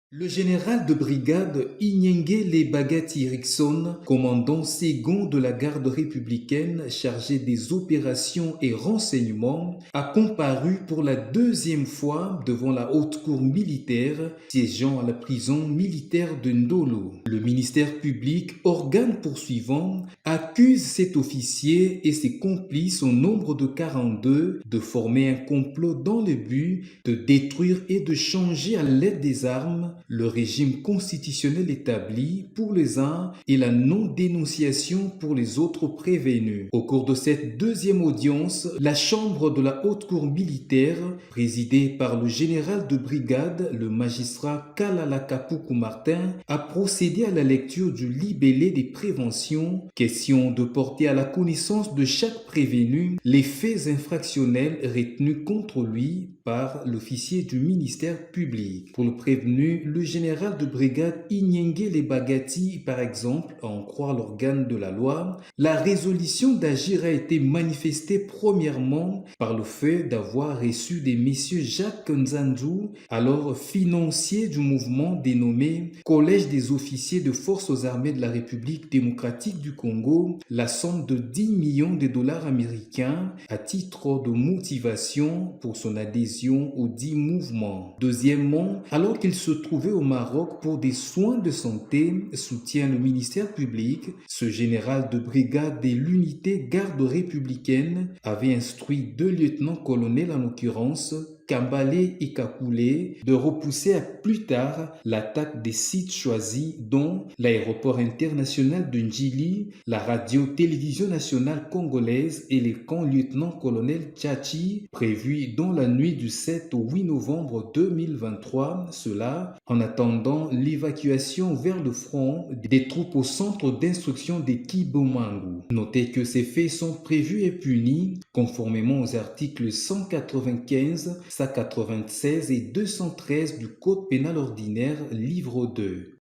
Le général de brigade Inyenge Lebagati Erickson, commandant second de la garde républicaine chargé des opérations et renseignements, a comparu pour la deuxième fois devant la haute cour militaire siégeant à la prison militaire de Ndolo. Le ministère public, organe poursuivant, accuse cet officier et ses complices au nombre de 42 de former un complot dans le but de détruire et de changer à l'aide des armes le régime constitutionnel établi pour les uns et la non-dénonciation pour les autres prévenus. Au cours de cette deuxième audience, la chambre de la haute cour militaire, présidée par le général de brigade, le magistrat Kalala Kapuku Martin, a procédé à la lecture du libellé des préventions, question de porter à la connaissance de chaque prévenu les faits infractionnels retenus contre lui par l'officier du ministère public. Pour le prévenu, le général de brigade Inyenge Lebagati, par exemple, à en croire l'organe de la loi, la résolution d'agir a été manifestée premièrement par le fait d'avoir reçu des messieurs Jacques Nzanzu, alors financier du mouvement dénommé Collège des officiers de forces armées de la République démocratique du Congo, la somme de 10 millions de dollars américains à titre de motivation pour son adhésion au dit mouvement. Deuxièmement, alors qu'il se trouvait au Maroc pour des soins de santé, soutient le ministère public, ce général de brigade de l'unité garde républicaine avait instruit deux lieutenants-colonels en l'occurrence, Kambale et Kakule, de repousser à plus tard l'attaque des sites choisis dont l'aéroport international de Njili, la radio-télévision nationale congolaise et les camps lieutenant-colonel Tchachi prévus dans la nuit du 7 au 8 novembre 2023, cela en attendant l'évacuation vers le front des troupes au centre d'instruction des Kibomangu. Notez que ces faits sont prévus et punis conformément aux articles 195, 196 et 213 du Code pénal ordinaire, livre 2.